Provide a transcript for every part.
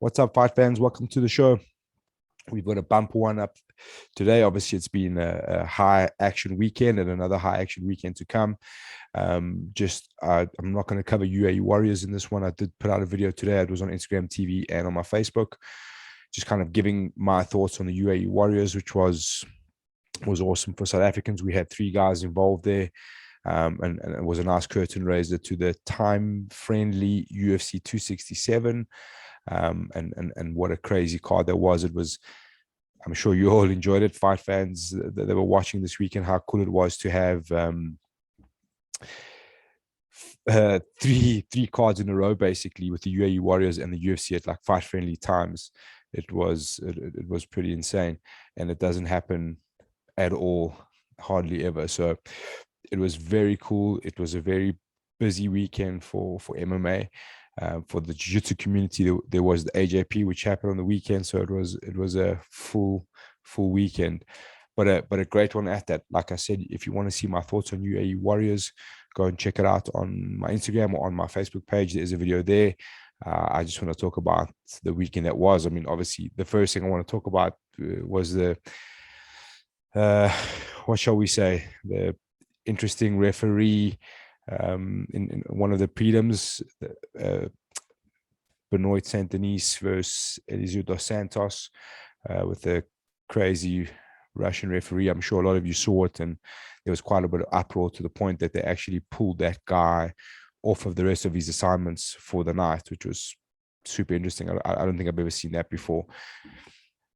What's up, fight fans? Welcome to the show. We've got a bumper one up today. Obviously, it's been a high action weekend and another high action weekend to come. I'm not going to cover UAE Warriors in this one. I did put out a video today. It was on Instagram TV and on my Facebook, just kind of giving my thoughts on the UAE Warriors, which was awesome for South Africans. We had 3 guys involved there. And it was a nice curtain raiser to the time-friendly UFC 267. And what a crazy card that was. I'm sure you all enjoyed it, fight fans that were watching this weekend, how cool it was to have three cards in a row, basically, with the UAE Warriors and the UFC at like fight-friendly times. It was pretty insane, and it doesn't happen at all, hardly ever. So it was very cool. It was a very busy weekend for MMA. For the jiu-jitsu community, there was the AJP, which happened on the weekend, so it was a full weekend, but a great one at that. Like I said, if you want to see my thoughts on UAE Warriors, go and check it out on my Instagram or on my Facebook page. There's a video there. I just want to talk about the weekend that was. I mean, obviously, the first thing I want to talk about was the what shall we say, the interesting referee in one of the prelims, Benoit Santonis versus Santos, with the crazy Russian referee. I'm sure a lot of you saw it, and there was quite a bit of uproar to the point that they actually pulled that guy off of the rest of his assignments for the night, which was super interesting. I don't think I've ever seen that before.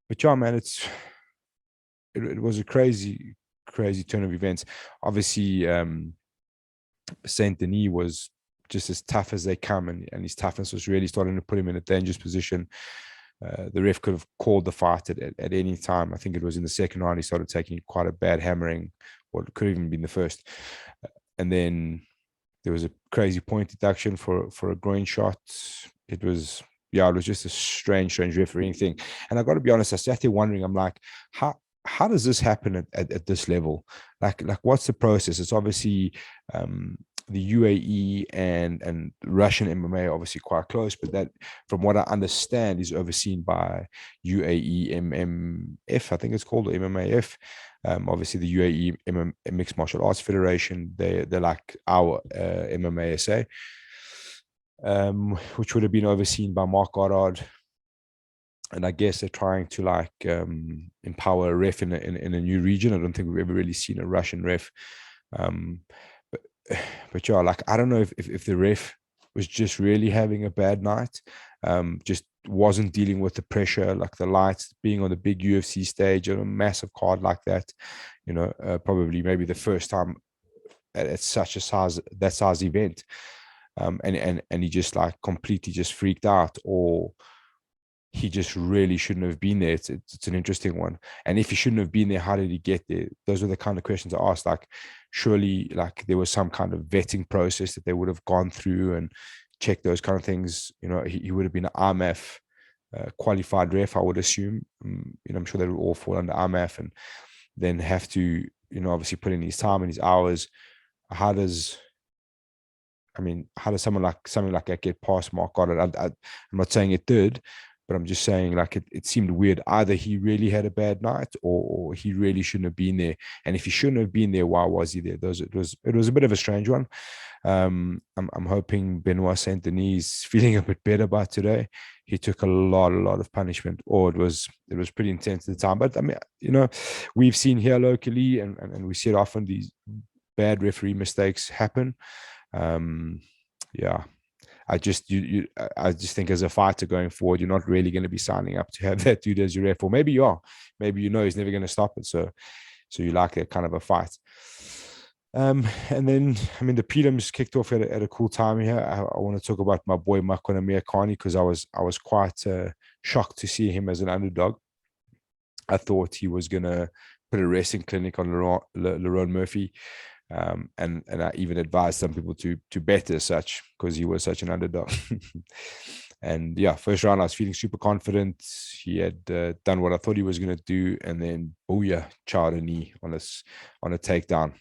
But yeah, man, it was a crazy turn of events. Obviously, Saint Denis was just as tough as they come, and his toughness was really starting to put him in a dangerous position. The ref could have called the fight at any time. I think it was in the second round he started taking quite a bad hammering, or it could have even been the first. And then there was a crazy point deduction for a groin shot. It was just a strange refereeing thing. And I got to be honest, I sat there wondering, I'm like, how does this happen at this level? Like what's the process? It's obviously the UAE and Russian MMA are obviously quite close, but that, from what I understand, is overseen by UAE MMF, I think it's called, or MMAF. Obviously, the UAE Mixed Martial Arts Federation, they're like our MMA SA, which would have been overseen by Mark Goddard. And I guess they're trying to like empower a ref in a new region. I don't think we've ever really seen a Russian ref. But yeah, like, I don't know if the ref was just really having a bad night, just wasn't dealing with the pressure, like the lights, being on the big UFC stage on a massive card like that, probably maybe the first time at such a size event, and he just like completely just freaked out, or he just really shouldn't have been there. It's an interesting one. And if he shouldn't have been there, how did he get there? Those are the kind of questions I asked. Like, surely, like, there was some kind of vetting process that they would have gone through and checked those kind of things. He would have been an IMAF qualified ref, I would assume. I'm sure they would all fall under IMAF, and then have to, obviously put in his time and his hours. How does something like that get past Mark Goddard? I'm not saying it did, but I'm just saying, like, it seemed weird. Either he really had a bad night, or he really shouldn't have been there. And if he shouldn't have been there, why was he there? It was a bit of a strange one. I'm hoping Benoit Saint-Denis is feeling a bit better by today. He took a lot of punishment, or it was pretty intense at the time. But I mean, we've seen here locally, and we see it often, these bad referee mistakes happen. I just think, as a fighter going forward, you're not really going to be signing up to have that dude as your ref. Or maybe you are. Maybe he's never going to stop it. So you like that kind of a fight. And then, I mean, the prelims kicked off at a cool time here. I want to talk about my boy Makwan Amirkhani, because I was quite shocked to see him as an underdog. I thought he was going to put a wrestling clinic on Lerone Murphy. And I even advised some people to bet as such, because he was such an underdog. And yeah, first round I was feeling super confident. He had done what I thought he was going to do, and then booyah, charred a knee on a takedown.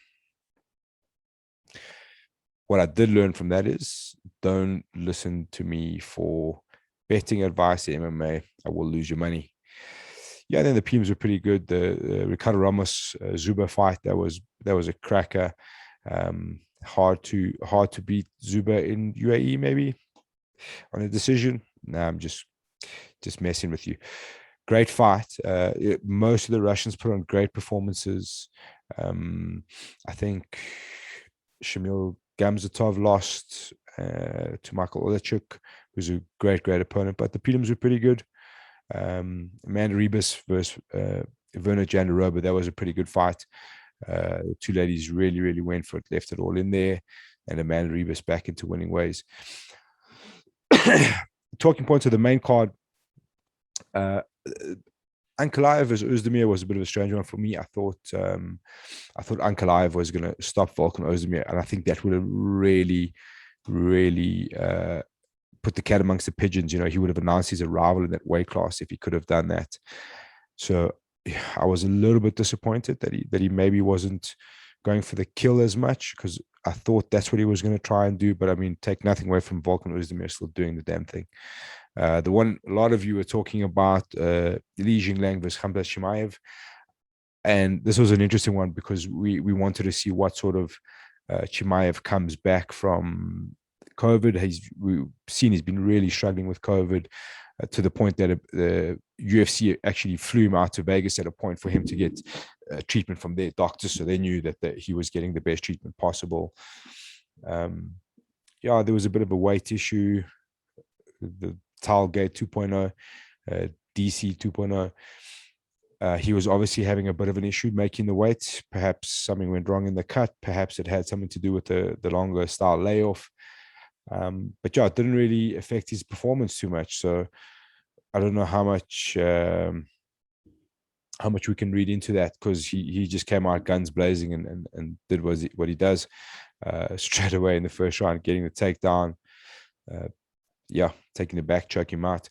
What I did learn from that is, don't listen to me for betting advice in MMA, I will lose your money. Yeah, then the prelims were pretty good. The Ricardo Ramos Zuba fight, that was a cracker. Hard to beat Zuba in UAE maybe on a decision. Nah, I'm just messing with you. Great fight. Most of the Russians put on great performances. I think Shamil Gamzatov lost to Michael Olechuk, who's a great opponent, but the prelims were pretty good. Amanda Rebus versus Verna Jandaroba, that was a pretty good fight. The two ladies really went for it, left it all in there, and Amanda Rebus back into winning ways. Talking points of the main card, Ankalaev versus Özdemir was a bit of a strange one for me. I thought Ankalaev was going to stop Volkan Özdemir, and I think that would have really put the cat amongst the pigeons. You know, he would have announced his arrival in that weight class if he could have done that. So I was a little bit disappointed that he maybe wasn't going for the kill as much, because I thought that's what he was going to try and do. But I mean, take nothing away from Volkan Özdemir still doing the damn thing. The one a lot of you were talking about, Li Jingliang versus Khamzat Chimaev. And this was an interesting one because we wanted to see what sort of Chimaev comes back from COVID. We've seen he's been really struggling with COVID to the point that the UFC actually flew him out to Vegas at a point for him to get treatment from their doctors. So they knew that he was getting the best treatment possible. Yeah, there was a bit of a weight issue. The Talgate 2.0, DC 2.0. He was obviously having a bit of an issue making the weight. Perhaps something went wrong in the cut. Perhaps it had something to do with the longer style layoff. But yeah, it didn't really affect his performance too much. So I don't know how much we can read into that, because he just came out guns blazing and did what he does straight away in the first round, getting the takedown. Yeah, taking the back, choking him out.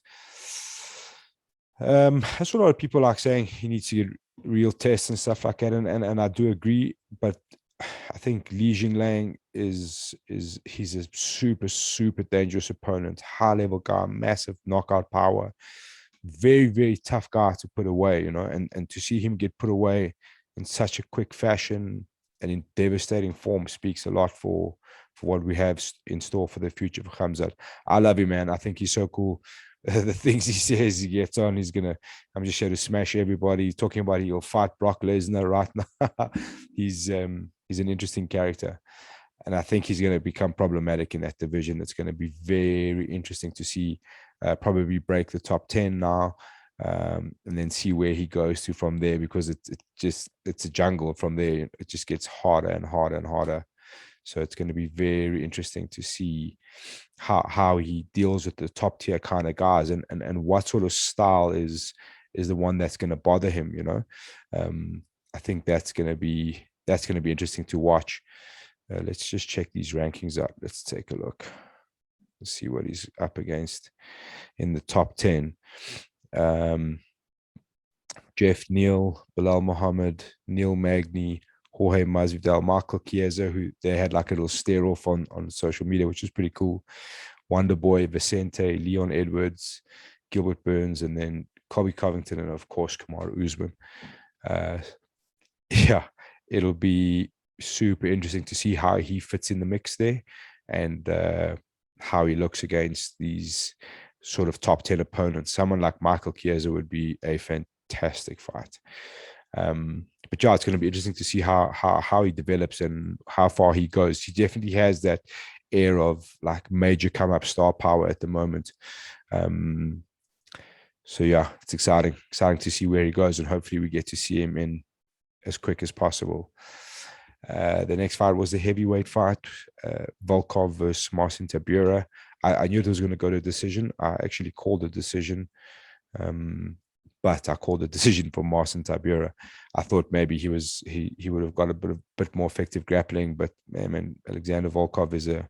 That's what a lot of people like saying. He needs to get real tests and stuff like that, and I do agree. But I think Li Jingliang he's a super dangerous opponent, high level guy, massive knockout power, very tough guy to put away, you know, and to see him get put away in such a quick fashion and in devastating form speaks a lot for what we have in store for the future for Khamzat. I love him, man. I think he's so cool. The things he says, he gets on, I'm just here to smash everybody. He's talking about he'll fight Brock Lesnar right now. He's an interesting character. And I think he's going to become problematic in that division. It's going to be very interesting to see, probably break the top 10 now, and then see where he goes to from there, because it's a jungle from there. It just gets harder and harder. So it's going to be very interesting to see how he deals with the top tier kind of guys, and what sort of style is the one that's going to bother him, you know. I think that's going to be interesting to watch. Let's just check these rankings up. Let's take a look. Let's see what he's up against in the top 10. Jeff Neal, Bilal Muhammad, Neil Magny, Jorge Masvidal, Michael Chiesa, who they had like a little stare off on social media, which was pretty cool. Wonder Boy, Vicente, Leon Edwards, Gilbert Burns, and then Colby Covington, and of course Kamaru Usman. Yeah, it'll be super interesting to see how he fits in the mix there, and how he looks against these sort of top 10 opponents. Someone like Michael Chiesa would be a fantastic fight. But yeah, it's going to be interesting to see how he develops and how far he goes. He definitely has that air of like major come up star power at the moment. So yeah, it's exciting to see where he goes, and hopefully we get to see him in as quick as possible. The next fight was the heavyweight fight, Volkov versus Marcin Tabura. I knew it was going to go to decision. I actually called a decision, but I called a decision for Marcin Tabura. I thought maybe he would have got a bit more effective grappling, but man, Alexander Volkov is a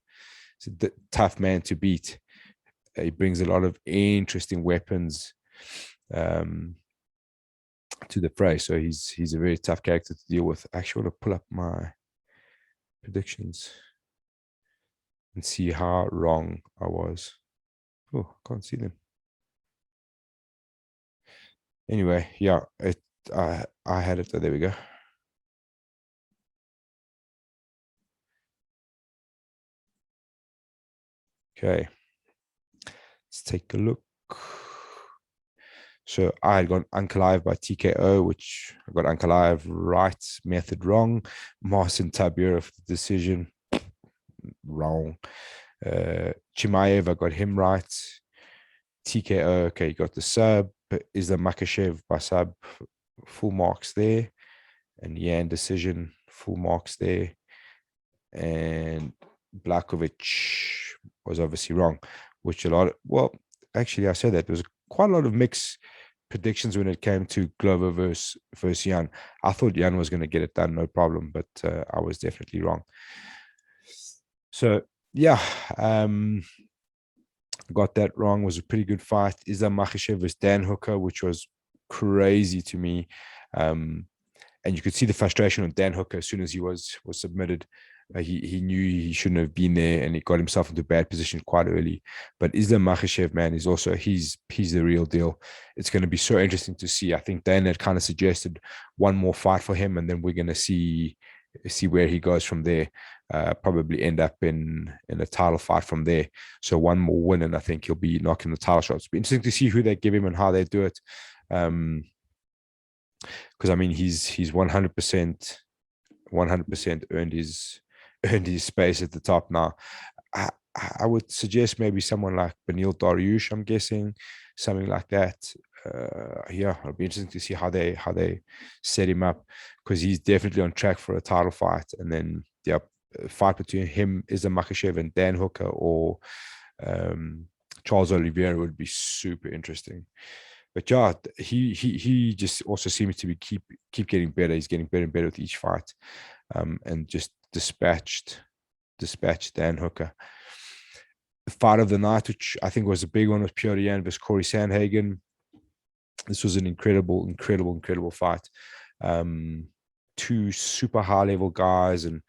tough man to beat. He brings a lot of interesting weapons to the fray, so he's a very tough character to deal with. I actually want to pull up my predictions and see how wrong I was. Oh, I can't see them. Anyway, yeah, I had it. There we go. Okay, let's take a look. So I had got Ankalaev by TKO, which I got Ankalaev right, method wrong. Marcin Tabura for the decision, wrong. Chimaev, I got him right. TKO, okay, you got the sub. Islam Makhachev by sub, full marks there. And Yan decision, full marks there. And Blakovic was obviously wrong, which actually, I said that there was quite a lot of mixed predictions when it came to Glover versus Jan. I thought Jan was going to get it done, no problem, but I was definitely wrong. So, yeah, got that wrong. Was a pretty good fight. Islam Makhachev versus Dan Hooker, which was crazy to me. And you could see the frustration on Dan Hooker as soon as he was submitted. He knew he shouldn't have been there, and he got himself into a bad position quite early. But Islam Makhachev, man, is also he's the real deal. It's going to be so interesting to see. I think Dan had kind of suggested one more fight for him, and then we're going to see where he goes from there. Probably end up in a title fight from there. So one more win, and I think he'll be knocking the title shots. It'll be interesting to see who they give him and how they do it. Because I mean, he's 100% earned his space at the top now. I would suggest maybe someone like Beneil Dariush, I'm guessing, something like that. Yeah, it'll be interesting to see how they set him up, because he's definitely on track for a title fight. And then yeah, fight between him, Islam Makhachev, and Dan Hooker, or Charles Oliveira would be super interesting. But yeah, he just also seems to be keep getting better. He's getting better and better with each fight, and just dispatched Dan Hooker. The fight of the night, which I think was a big one, was Peorian versus Corey Sandhagen. This was an incredible fight. Two super high level guys and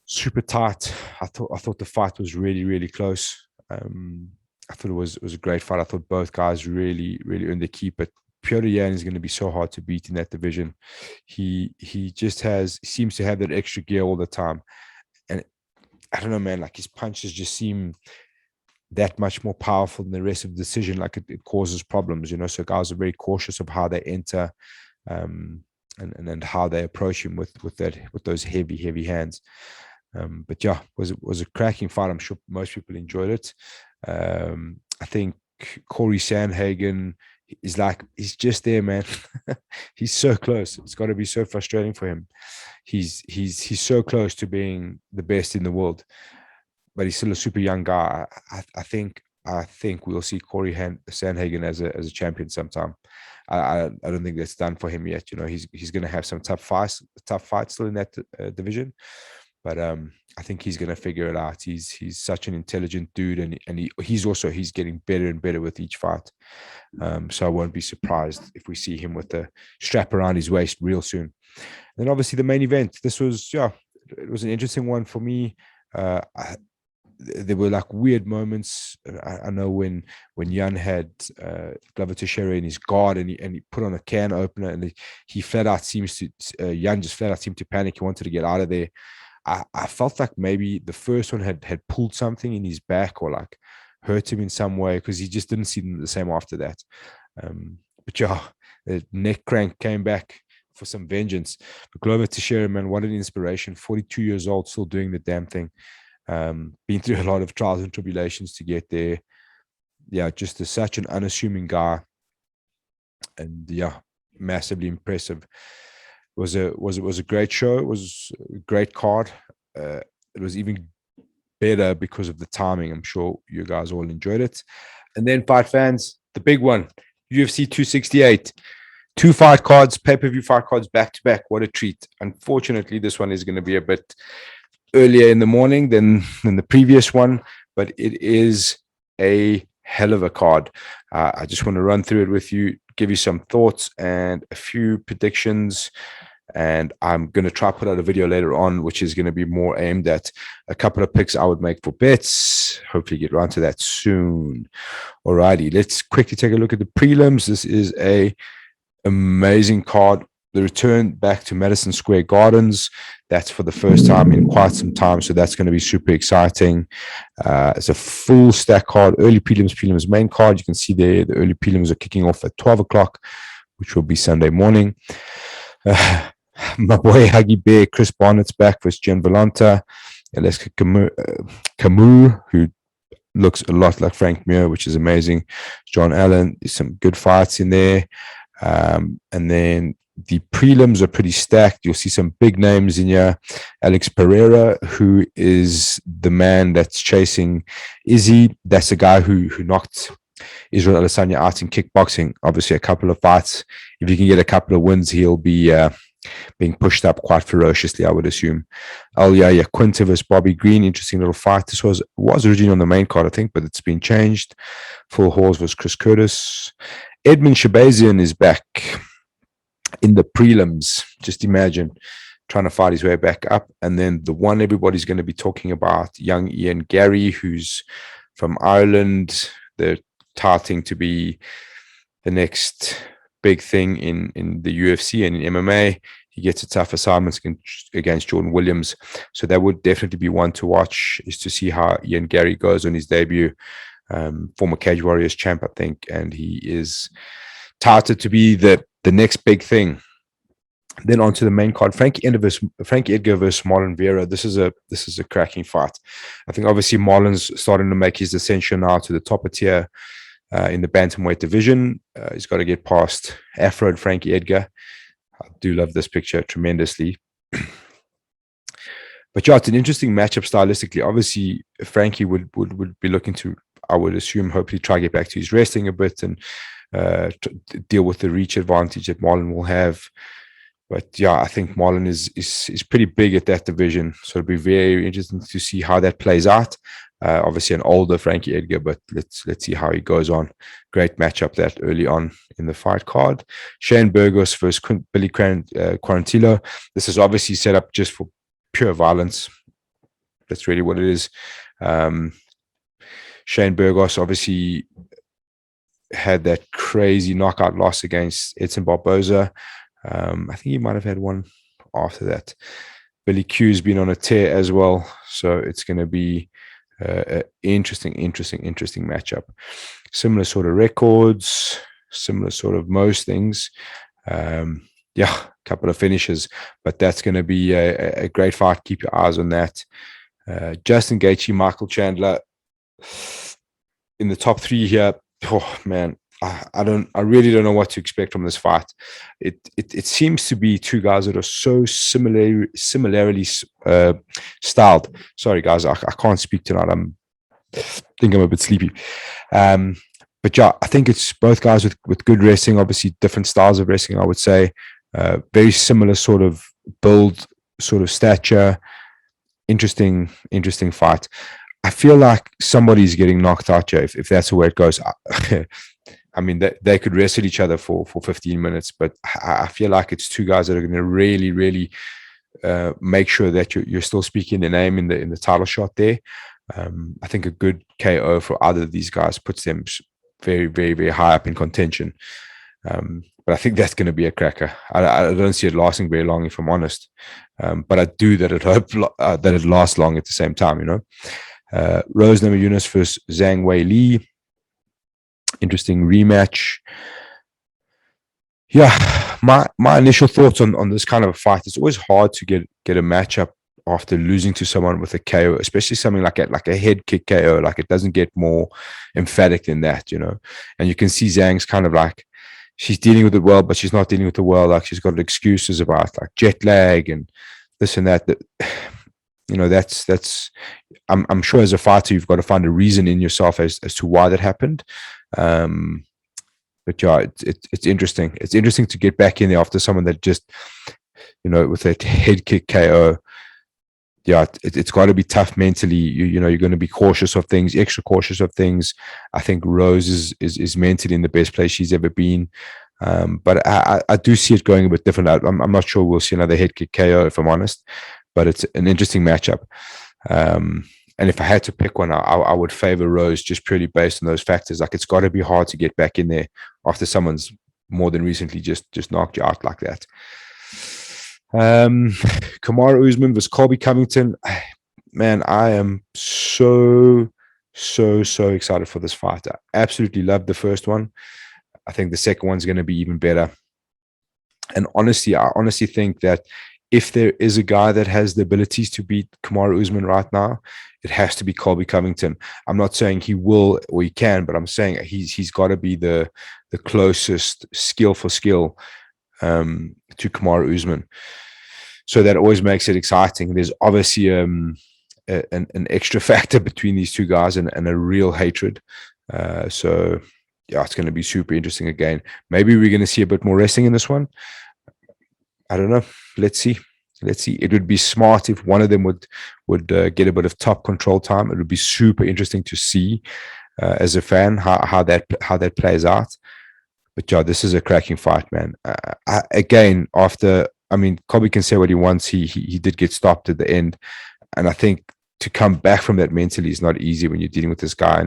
super tight. I thought the fight was really close. I thought it was a great fight. I thought both guys really earned their keep. But Peorian is going to be so hard to beat in that division. He seems to have that extra gear all the time. And I don't know, man, like his punches just seem that much more powerful than the rest of the decision. Like it causes problems, you know. So guys are very cautious of how they enter, and how they approach him with those heavy hands. But yeah, was a cracking fight. I'm sure most people enjoyed it. I think Corey Sandhagen he's just there, man. He's so close. It's got to be so frustrating for him. He's so close to being the best in the world, but he's still a super young guy. I think we'll see Corey Sandhagen as a champion sometime. I don't think that's done for him yet. You know, he's going to have some tough fights still in that division. But I think he's going to figure it out. He's such an intelligent dude, and he's getting better and better with each fight. So I won't be surprised if we see him with the strap around his waist real soon. And then obviously the main event. This was it was an interesting one for me. There were like weird moments. I know when Jan had Glover Teixeira in his guard, and he put on a can opener, and he flat out seems to Jan just flat out seemed to panic. He wanted to get out of there. I felt like maybe the first one had pulled something in his back, or like hurt him in some way, because he just didn't seem the same after that. But yeah, the neck crank came back for some vengeance. But Glover Teixeira, man, what an inspiration. 42 years old, still doing the damn thing. Been through a lot of trials and tribulations to get there. Yeah, just such an unassuming guy, and yeah, massively impressive. It was a great show. It was a great card. It was even better because of the timing. I'm sure you guys all enjoyed it. And then, fight fans, the big one, UFC 268. 2 fight cards, pay-per-view fight cards back to back. What a treat. Unfortunately, this one is going to be a bit earlier in the morning than the previous one, but it is a hell of a card. I just want to run through it with you, give you some thoughts and a few predictions. And I'm going to try put out a video later on, which is going to be more aimed at a couple of picks I would make for bets, hopefully get around to that soon. Alrighty, let's quickly take a look at the prelims. This is a amazing card. The return back to Madison Square Gardens. That's for the first time in quite some time, so that's going to be super exciting. It's a full stack card. Early prelims, main card. You can see there the early prelims are kicking off at 12 o'clock, which will be Sunday morning. My boy Huggy Bear, Chris Barnett's back versus Jen Vellante. Aleska Camus, who looks a lot like Frank Mir, which is amazing. John Allen, there's some good fights in there. And then the prelims are pretty stacked. You'll see some big names in here. Alex Pereira, who is the man that's chasing Izzy. That's the guy who knocked Israel Adesanya out in kickboxing. Obviously, a couple of fights. If you can get a couple of wins, he'll be being pushed up quite ferociously, I would assume. Alia Quinta versus Bobby Green. Interesting little fight. This was originally on the main card, I think, but it's been changed. Full Halls versus Chris Curtis. Edmund Shabazian is back in the prelims. Just imagine trying to fight his way back up. And then the one everybody's going to be talking about, young Ian Gary, who's from Ireland. They're touting to be the next big thing in the UFC and in MMA. He gets a tough assignment against Jordan Williams. So that would definitely be one to watch, is to see how Ian Gary goes on his debut. Former Cage Warriors champ, I think, and he is touted to be the next big thing. Then on to the main card, Frankie Edgar versus Marlon Vera. This is a cracking fight. I think obviously Marlon's starting to make his ascension now to the top tier in the bantamweight division. He's got to get past Afro and Frankie Edgar. I do love this picture tremendously. But yeah, it's an interesting matchup stylistically. Obviously, Frankie would be looking to, I would assume, hopefully try to get back to his wrestling a bit and deal with the reach advantage that Marlon will have. But yeah, I think Marlon is pretty big at that division, so it'll be very interesting to see how that plays out. Obviously, an older Frankie Edgar, but let's see how he goes on. Great matchup that early on in the fight card. Shane Burgos versus Billy Quarantillo. This is obviously set up just for pure violence. That's really what it is. Shane Burgos obviously had that crazy knockout loss against Edson Barboza. I think he might have had one after that. Billy Q's been on a tear as well, so it's going to be an interesting matchup. Similar sort of records, similar sort of most things. Yeah, a couple of finishes, but that's going to be a great fight. Keep your eyes on that. Justin Gaethje, Michael Chandler in the top three here. Oh man, I really don't know what to expect from this fight. It seems to be two guys that are so similarly styled. Sorry guys, I can't speak tonight. I think I'm a bit sleepy. But yeah, I think it's both guys with good wrestling, obviously different styles of wrestling, I would say. Very similar sort of build, sort of stature. Interesting fight. I feel like somebody's getting knocked out here if that's the way it goes. I mean, they could wrestle each other for 15 minutes, but I feel like it's two guys that are going to really make sure that you're still speaking their name in the title shot there. I think a good KO for either of these guys puts them very high up in contention. But I think that's going to be a cracker. I don't see it lasting very long, if I'm honest. But I do hope that it lasts long at the same time, you know. Rose Namajunas versus Zhang Wei Li. Interesting rematch. Yeah, my initial thoughts on this kind of a fight, it's always hard to get a matchup after losing to someone with a KO, especially something like a head kick KO. Like, it doesn't get more emphatic than that, you know. And you can see Zhang's kind of like, she's dealing with it well, but she's not dealing with it well. Like, she's got excuses about like jet lag and this and that. That, you know, that's I'm sure as a fighter you've got to find a reason in yourself as to why that happened. But yeah, it's interesting. It's interesting to get back in there after someone that just, you know, with a head kick KO. Yeah, it's got to be tough mentally. You know, you're going to be cautious of things, extra cautious of things. I think Rose is mentally in the best place she's ever been. But I do see it going a bit different. I'm not sure we'll see another head kick KO, if I'm honest. But it's an interesting matchup. And if I had to pick one, I would favor Rose just purely based on those factors. Like, it's got to be hard to get back in there after someone's more than recently just knocked you out like that. Kamaru Usman versus Colby Covington. Man, I am so excited for this fight. I absolutely loved the first one. I think the second one's going to be even better. And honestly, I honestly think that if there is a guy that has the abilities to beat Kamaru Usman right now, it has to be Colby Covington. I'm not saying he will or he can, but I'm saying he's got to be the closest skill for skill to Kamaru Usman. So that always makes it exciting. There's obviously an extra factor between these two guys and a real hatred. So yeah, it's going to be super interesting again. Maybe we're going to see a bit more wrestling in this one. I don't know. Let's see. It would be smart if one of them would get a bit of top control time. It would be super interesting to see as a fan how that plays out. But yeah, this is a cracking fight, man. Colby can say what he wants. He did get stopped at the end, and I think to come back from that mentally is not easy when you're dealing with this guy.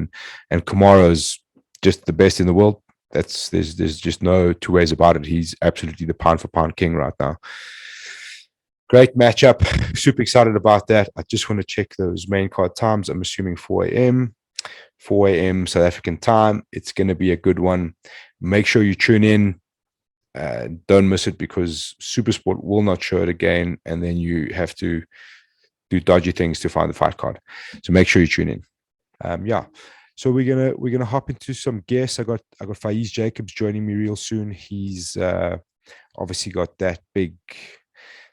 And Kamaru's just the best in the world. There's just no two ways about it. He's absolutely the pound for pound king right now. Great matchup. Super excited about that. I just want to check those main card times. I'm assuming 4 a.m. South African time. It's going to be a good one. Make sure you tune in. Don't miss it, because Supersport will not show it again, and then you have to do dodgy things to find the fight card. So make sure you tune in. So we're gonna hop into some guests. I got Faeez Jacobs joining me real soon. He's obviously got that big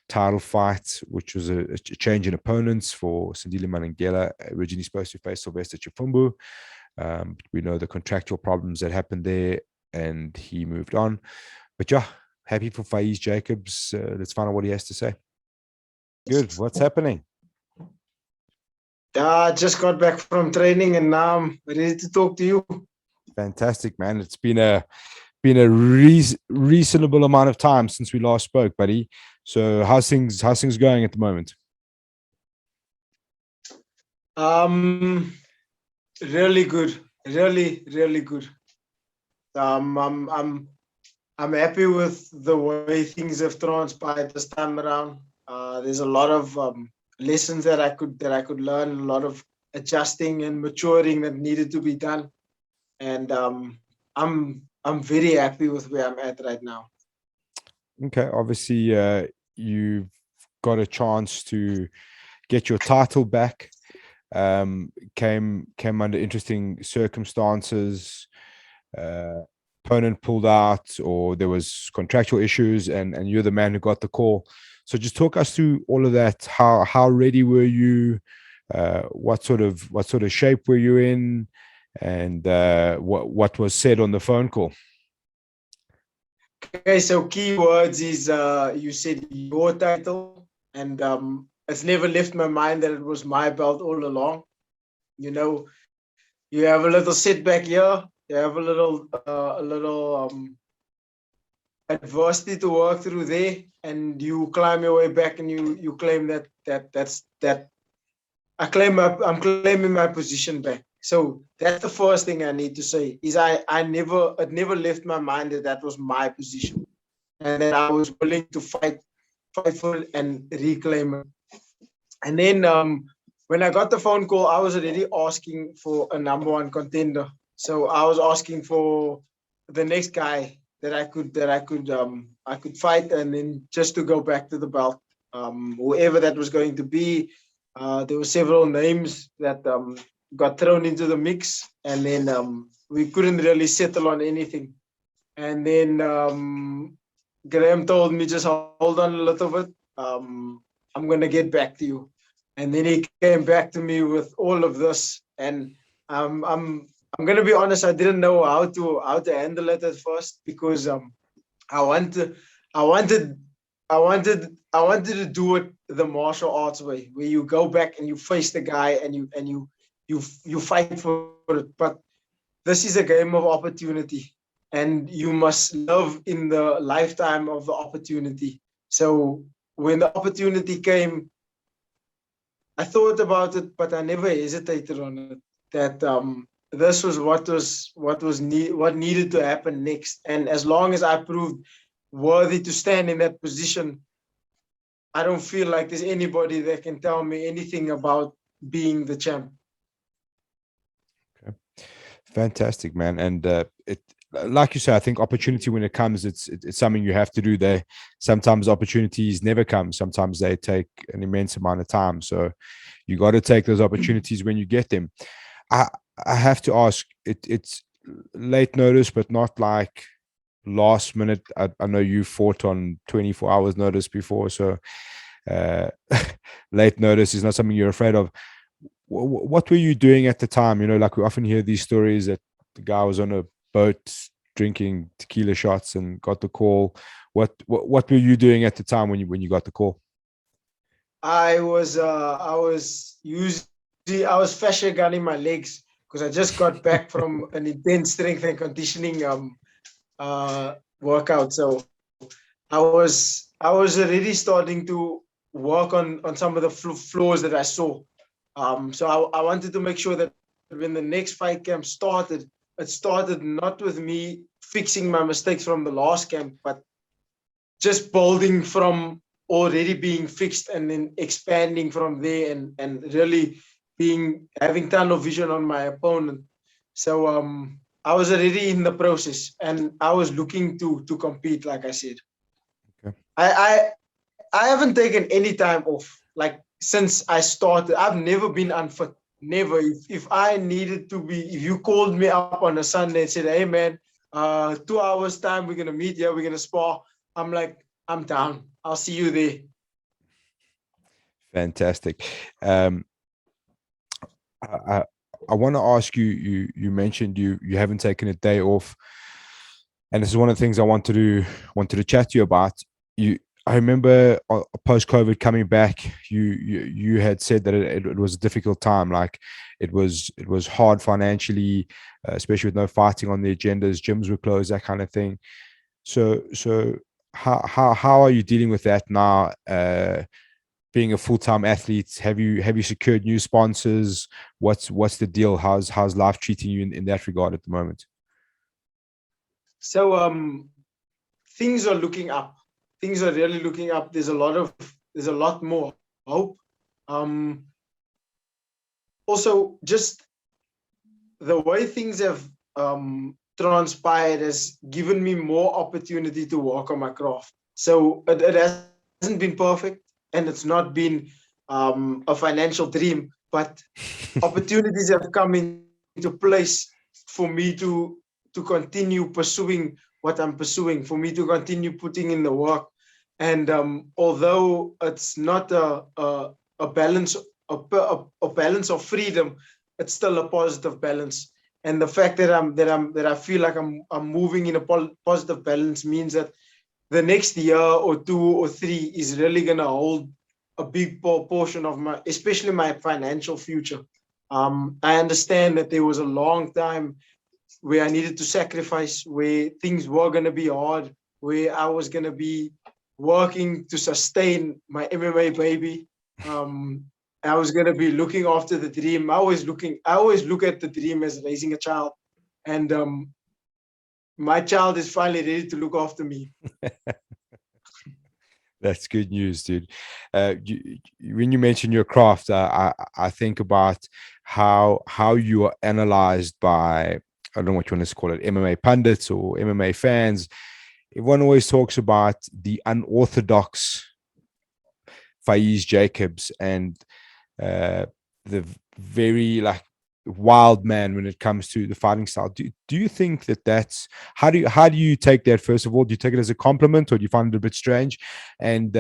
title fight, which was a change in opponents for Sandile Manangela. Originally supposed to face Sylvester Chifumbu. We know the contractual problems that happened there, and he moved on. But yeah, happy for Faeez Jacobs. Let's find out what he has to say. Good. What's happening? I just got back from training and now I'm ready to talk to you. Fantastic, man. It's been a reasonable amount of time since we last spoke, buddy. So how's things going at the moment? Really good. Really good. I'm happy with the way things have transpired this time around. There's a lot of lessons that I could learn, a lot of adjusting and maturing that needed to be done, and I'm very happy with where I'm at right now. Okay, obviously you've got a chance to get your title back. Came under interesting circumstances. Opponent pulled out, or there was contractual issues, and you're the man who got the call. So just talk us through all of that. How ready were you? What sort of shape were you in? And what was said on the phone call? Okay, so key words is you said your title, and it's never left my mind that it was my belt all along. You know, you have a little setback here, you have a little adversity to work through there, and you climb your way back, and you claim that I'm claiming my position back. So that's the first thing I need to say is it never left my mind that was my position, and that I was willing to fight for it and reclaim it. And then when I got the phone call, I was already asking for a number one contender. So I was asking for the next guy that I could fight, and then just to go back to the belt, whoever that was going to be. There were several names that got thrown into the mix, and then we couldn't really settle on anything. And then Graham told me, just hold on a little bit. I'm gonna get back to you. And then he came back to me with all of this, and I'm gonna be honest. I didn't know how to handle it at first, because I wanted to do it the martial arts way, where you go back and you face the guy and you fight for it. But this is a game of opportunity, and you must live in the lifetime of the opportunity. So when the opportunity came, I thought about it, but I never hesitated on it. That this was what needed to happen next. And as long as I proved worthy to stand in that position, I don't feel like there's anybody that can tell me anything about being the champ. Okay. Fantastic, man. And it, like you say, I think opportunity, when it comes, it's something you have to do. There, sometimes opportunities never come. Sometimes they take an immense amount of time. So you got to take those opportunities when you get them. I I have to ask. It's late notice, but not like last minute. I know you fought on 24 hours notice before, so uh, late notice is not something you're afraid of. What were you doing at the time? You know, like we often hear these stories that the guy was on a boat drinking tequila shots and got the call. What were you doing at the time when you got the call? I was fascia gunning my legs because I just got back from an intense strength and conditioning workout. So I was already starting to work on some of the flaws that I saw. So I wanted to make sure that when the next fight camp started, it started not with me fixing my mistakes from the last camp, but just building from already being fixed and then expanding from there and really having tunnel vision on my opponent. So I was already in the process and I was looking to compete, like I said. Okay. I haven't taken any time off. Like since I started, I've never been unfit. Never. If I needed to be, if you called me up on a Sunday and said, "Hey man, 2 hours time, we're gonna meet here, we're gonna spar," I'm like, I'm down. I'll see you there. Fantastic. Um, I I want to ask you. You mentioned you haven't taken a day off, and this is one of the things I wanted to chat to you about. I remember post COVID coming back, you had said that it was a difficult time. Like it was hard financially, especially with no fighting on the agendas, gyms were closed, that kind of thing. So how are you dealing with that now? Being a full-time athlete, have you secured new sponsors? What's the deal? How's life treating you in that regard at the moment? So things are looking up. Things are really looking up. There's a lot more hope. Um, Also, just the way things have transpired has given me more opportunity to work on my craft. So it hasn't been perfect, and it's not been a financial dream, but opportunities have come into place for me to continue pursuing what I'm pursuing, for me to continue putting in the work. And although it's not a balance a balance of freedom, it's still a positive balance. And the fact that I feel like I'm moving in a positive balance means that the next year or 2 or 3 is really gonna hold a big portion of my, especially my financial future. I understand that there was a long time where I needed to sacrifice, where things were gonna be hard, where I was gonna be working to sustain my MMA baby. I was gonna be looking after the dream. I always look at the dream as raising a child, and my child is finally ready to look after me. That's good news, dude. When you mention your craft, I think about how you are analyzed by, I don't know what you want to call it, MMA pundits or MMA fans. Everyone always talks about the unorthodox Faeez Jacobs and the very like wild man when it comes to the fighting style. Do you think that's how do you take that? First of all, do you take it as a compliment or do you find it a bit strange? And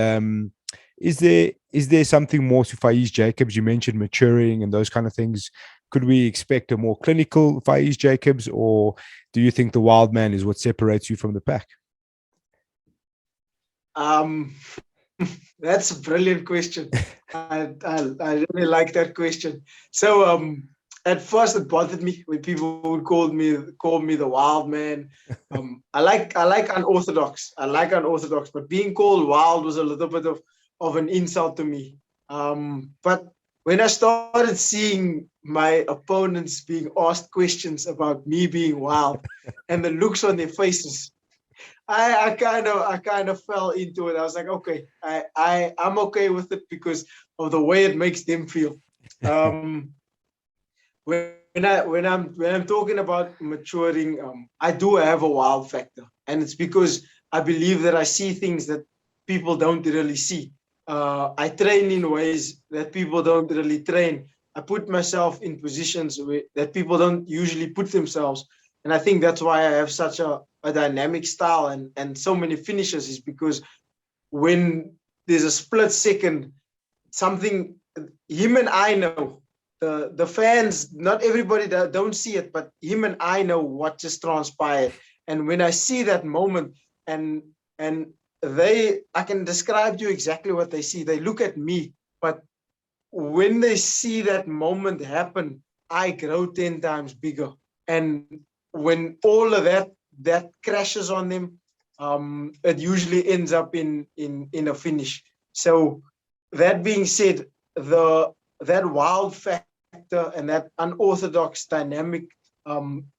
is there something more to Faeez Jacobs? You mentioned maturing and those kind of things. Could we expect a more clinical Faeez Jacobs, or do you think the wild man is what separates you from the pack? Um, that's a brilliant question. I really like that question. So at first it bothered me when people would call me the wild man. I like unorthodox. I like unorthodox, but being called wild was a little bit of an insult to me. But when I started seeing my opponents being asked questions about me being wild and the looks on their faces, I kind of fell into it. I was like, okay, I'm okay with it because of the way it makes them feel. Um, when I'm talking about maturing, I do have a wild factor, and it's because I believe that I see things that people don't really see. I train in ways that people don't really train. I put myself in positions that people don't usually put themselves, and I think that's why I have such a dynamic style and so many finishes is because when there's a split second, something him and I know. The fans, not everybody that don't see it, but him and I know what just transpired. And when I see that moment, and and I can describe to you exactly what they see. They look at me, but when they see that moment happen, I grow 10 times bigger. And when all of that crashes on them, it usually ends up in a finish. So that being said, that wild factor and that unorthodox dynamic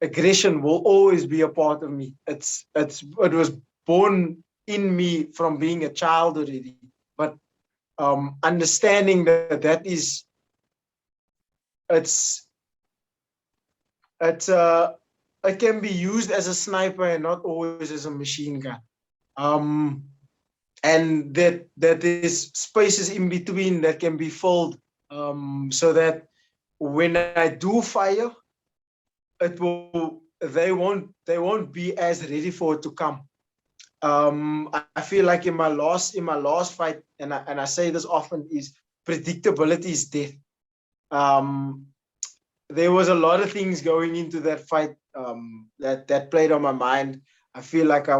aggression will always be a part of me. It was born in me from being a child already. But understanding that is it's it's it can be used as a sniper and not always as a machine gun. Um, and that there's spaces in between that can be filled, so that when I do fire, it will they won't be as ready for it to come. I feel like in my last fight, and I say this often, is predictability is death. Um, there was a lot of things going into that fight, that played on my mind. I feel like I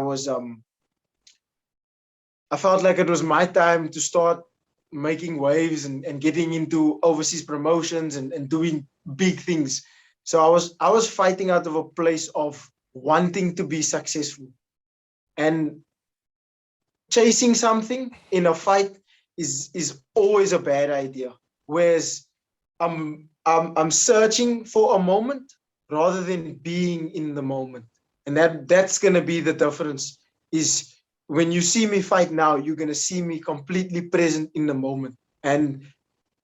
felt like it was my time to start making waves and getting into overseas promotions and doing big things. So I was fighting out of a place of wanting to be successful, and chasing something in a fight is always a bad idea. Whereas I'm searching for a moment rather than being in the moment, and that's gonna be the difference. Is when you see me fight now, you're gonna see me completely present in the moment, and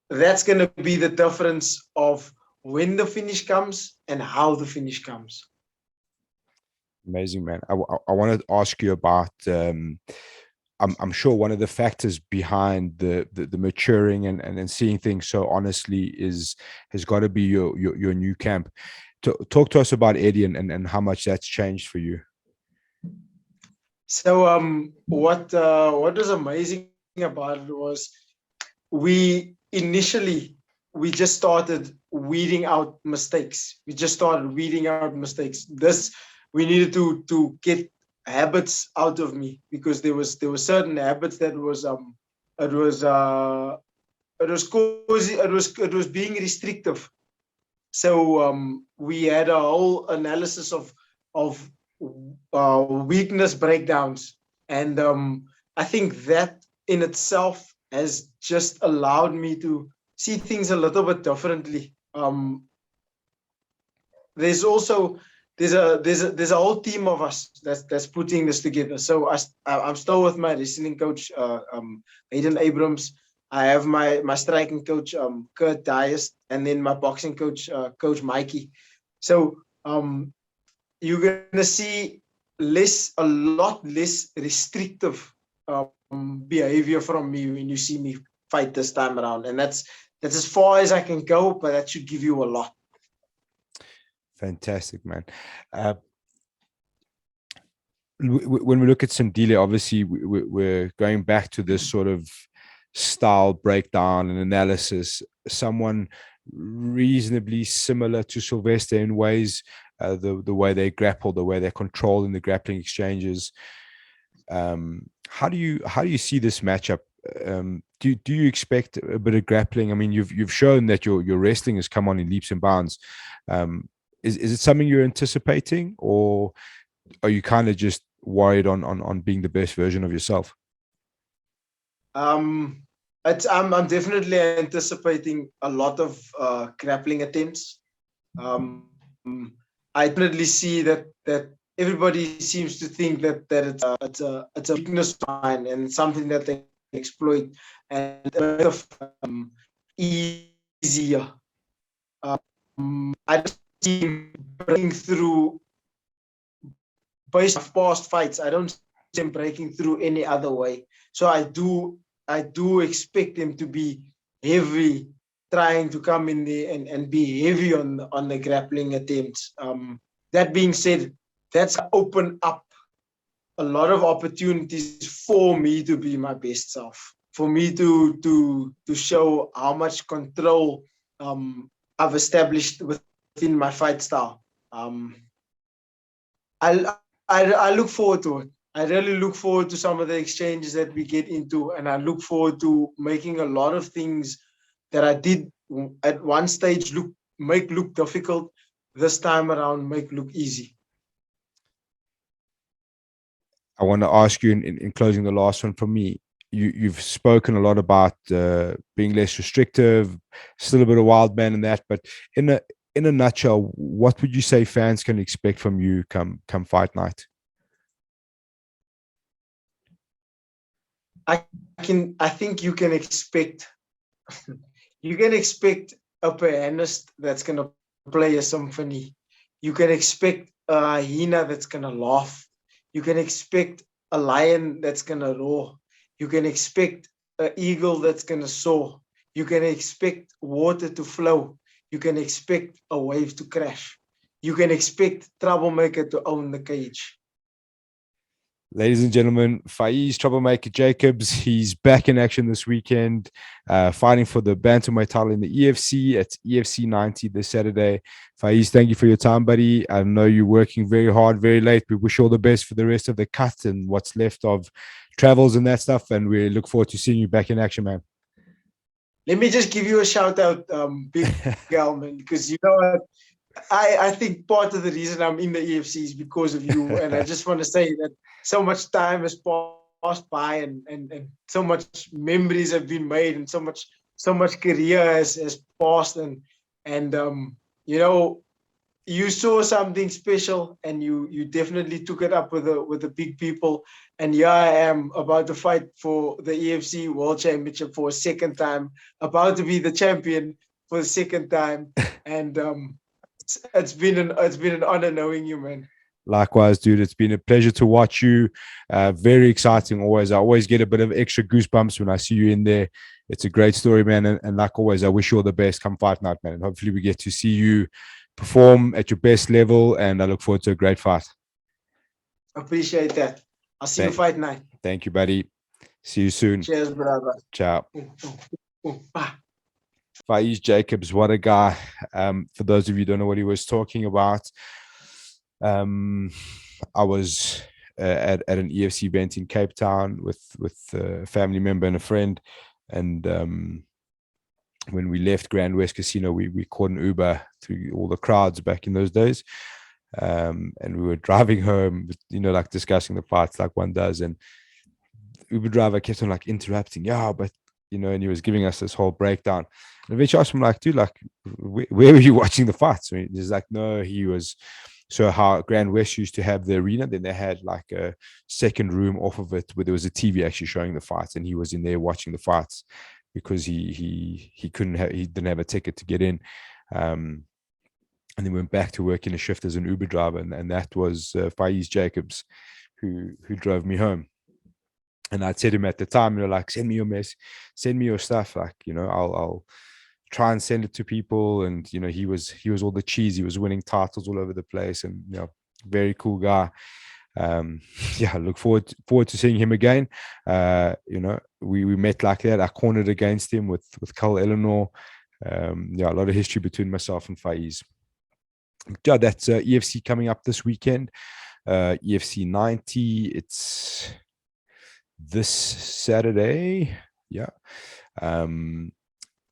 that's gonna be the difference of when the finish comes and how the finish comes. Amazing, man. I wanted to ask you about. I'm sure one of the factors behind the maturing and seeing things so honestly has got to be your new camp. Talk to us about Eddie and how much that's changed for you. So what was amazing about it was we just started weeding out mistakes. We just started weeding out mistakes. This we needed to get habits out of me, because there were certain habits that was it was uh it was causing it was being restrictive. So we had a whole analysis of weakness breakdowns, and I think that in itself has just allowed me to see things a little bit differently. There's also there's a whole team of us that's putting this together. So I'm still with my wrestling coach, Aiden Abrams. I have my striking coach, Kurt Dias, and then my boxing coach, Coach Mikey. So you're gonna see a lot less restrictive behavior from me when you see me fight this time around, and that's as far as I can go, but that should give you a lot. Fantastic, man. When we look at Sandile, obviously we're going back to this sort of style breakdown and analysis. Someone reasonably similar to Sylvester in ways, the way they grapple, the way they control in the grappling exchanges. How do you see this matchup? Do you expect a bit of grappling? I mean, you've shown that your wrestling has come on in leaps and bounds. Is it something you're anticipating, or are you kind of just worried on being the best version of yourself? I'm definitely anticipating a lot of grappling attempts. I definitely see that everybody seems to think that it's a weakness of mine and something that they exploit and a bit of easier. I don't see him breaking through based on past fights. I don't see him breaking through any other way. So I do expect him to be heavy, trying to come in there and be heavy on the grappling attempts. That being said, that's open up a lot of opportunities for me to be my best self, for me to show how much control I've established within my fight style. Um, I, I look forward to it. I really look forward to some of the exchanges that we get into, and I look forward to making a lot of things that I did at one stage make look difficult. This time around, make look easy. I want to ask you in closing the last one from me. You've spoken a lot about being less restrictive, still a bit of wild man in that, but in a nutshell, what would you say fans can expect from you come fight night? I think you can expect a pianist that's gonna play a symphony. You can expect a hyena that's gonna laugh. You can expect a lion that's gonna roar. You can expect an eagle that's gonna soar. You can expect water to flow. You can expect a wave to crash. You can expect troublemaker to own the cage. Ladies and gentlemen, Faeez Troublemaker Jacobs, he's back in action this weekend, fighting for the Bantamweight title in the EFC at EFC 90 this Saturday. Faeez, thank you for your time, buddy. I know you're working very hard, very late. We wish you all the best for the rest of the cut and what's left of travels and that stuff. And we look forward to seeing you back in action, man. Let me just give you a shout out, BigAl, man, because you know what? I think part of the reason I'm in the EFC is because of you. And I just want to say that so much time has passed by and so much memories have been made and so much career has passed and you know, you saw something special and you definitely took it up with the big people. And here I am about to fight for the EFC World Championship for a second time, about to be the champion for the second time. And it's been an honor knowing you, man. Likewise, dude. It's been a pleasure to watch you. Very exciting always. I always get a bit of extra goosebumps when I see you in there. It's a great story, man. And like always, I wish you all the best come fight night, man. And hopefully we get to see you perform at your best level. And I look forward to a great fight. Appreciate that. I'll see you fight night. Thank you, buddy. See you soon. Cheers, brother. Ciao. Bye. Faeez Jacobs, what a guy. For those of you who don't know what he was talking about, I was at an EFC event in Cape Town with a family member and a friend. And when we left Grand West Casino, we caught an Uber through all the crowds back in those days. And we were driving home, you know, like discussing the fights like one does. And the Uber driver kept on like interrupting. Yeah, but, you know, and he was giving us this whole breakdown. And eventually I asked him, like, dude, like, where were you watching the fights? I mean, he's like, no, he was. So how Grand West used to have the arena, then they had like a second room off of it where there was a TV actually showing the fights, and he was in there watching the fights because he didn't have a ticket to get in, and then went back to work in a shift as an Uber driver, and that was Faeez Jacobs who drove me home. And I'd said to him at the time, you know, like, send me your mess, send me your stuff, like, you know, I'll try and send it to people. And you know, he was all the cheese. He was winning titles all over the place, and you know, very cool guy. Yeah, I look forward to seeing him again. You know, we met like that. I cornered against him with Carl Eleanor. Yeah, a lot of history between myself and Faeez. Yeah, that's EFC coming up this weekend. EFC 90. It's this Saturday. Yeah.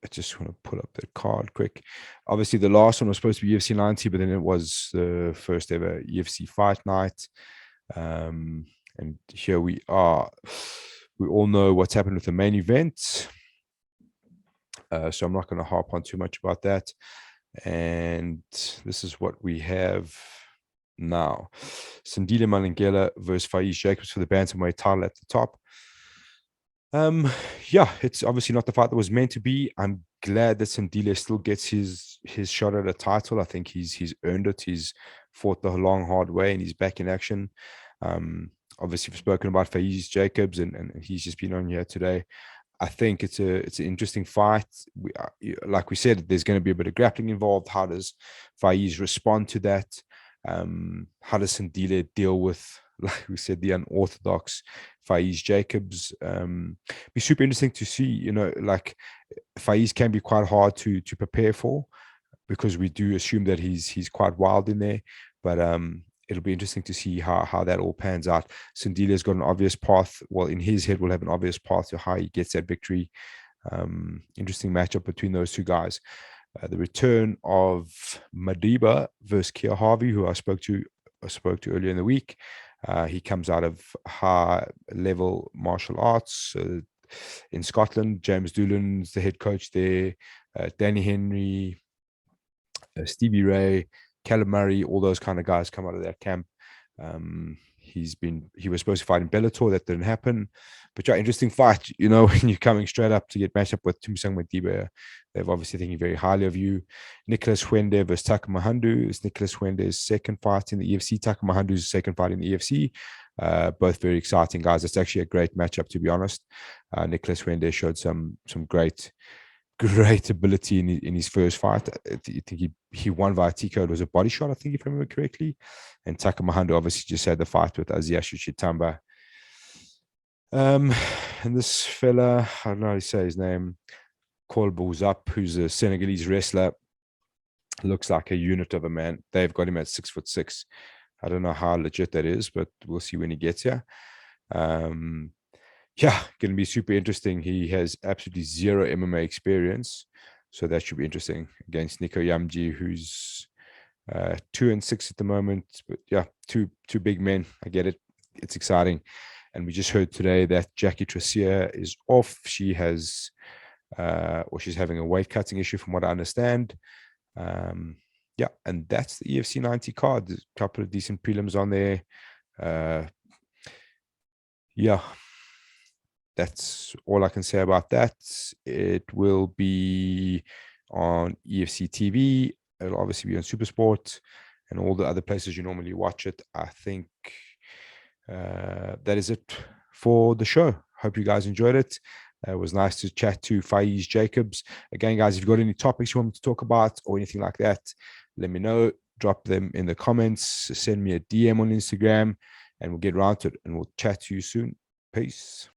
I just want to pull up the card quick. Obviously, the last one was supposed to be UFC 90, but then it was the first ever UFC fight night. And here we are. We all know what's happened with the main event. So I'm not going to harp on too much about that. And this is what we have now. Sandile Malengela versus Faeez Jacobs for the bantamweight title at the top. Yeah, it's obviously not the fight that was meant to be. I'm glad that Sandile still gets his shot at a title. I think he's earned it. He's fought the long, hard way, and he's back in action. Obviously, we've spoken about Faeez Jacobs, and he's just been on here today. I think it's an interesting fight. Like we said, there's going to be a bit of grappling involved. How does Faeez respond to that? How does Sandile deal with, like we said, the unorthodox Faeez Jacobs? Be super interesting to see. Like Faeez can be quite hard to prepare for, because we do assume that he's quite wild in there. But it'll be interesting to see how that all pans out. Sandile's got an obvious path. Well, in his head, will have an obvious path to how he gets that victory. Interesting matchup between those two guys. The return of Madiba versus Kia Harvey, who I spoke to earlier in the week. He comes out of high-level martial arts in Scotland. James Doolan's the head coach there. Danny Henry, Stevie Ray, Callum Murray, all those kind of guys come out of that camp. He was supposed to fight in Bellator. That didn't happen. But yeah, interesting fight. When you're coming straight up to get matched up with Tumsang Madiba, they've obviously thinking very highly of you. Nicholas Huende versus Taka Mahandu. It's Nicholas Huende's second fight in the EFC. Taka Mahandu's second fight in the EFC. Both very exciting guys. It's actually a great matchup, to be honest. Nicholas Huende showed some great ability in his first fight. I think he won via TKO. It was a body shot, I think, if I remember correctly. And Taka Mahandu obviously just had the fight with Aziashu Chitamba. And this fella, I don't know how to say his name, Kolbuz Up, who's a Senegalese wrestler, looks like a unit of a man. They've got him at 6'6". I don't know how legit that is, but we'll see when he gets here. Yeah, going to be super interesting. He has absolutely zero MMA experience, so that should be interesting against Nico Yamji, who's 2-6 at the moment. But yeah, two big men. I get it. It's exciting. And we just heard today that Jackie Tracia is off. She has, or she's having a weight cutting issue, from what I understand. Yeah, and that's the EFC 90 card. There's a couple of decent prelims on there. Yeah. That's all I can say about that. It will be on EFC TV. It'll obviously be on Supersport and all the other places you normally watch it. I think that is it for the show. Hope you guys enjoyed it. It was nice to chat to Faeez Jacobs. Again, guys, if you've got any topics you want me to talk about or anything like that, let me know. Drop them in the comments. Send me a DM on Instagram and we'll get around to it. And we'll chat to you soon. Peace.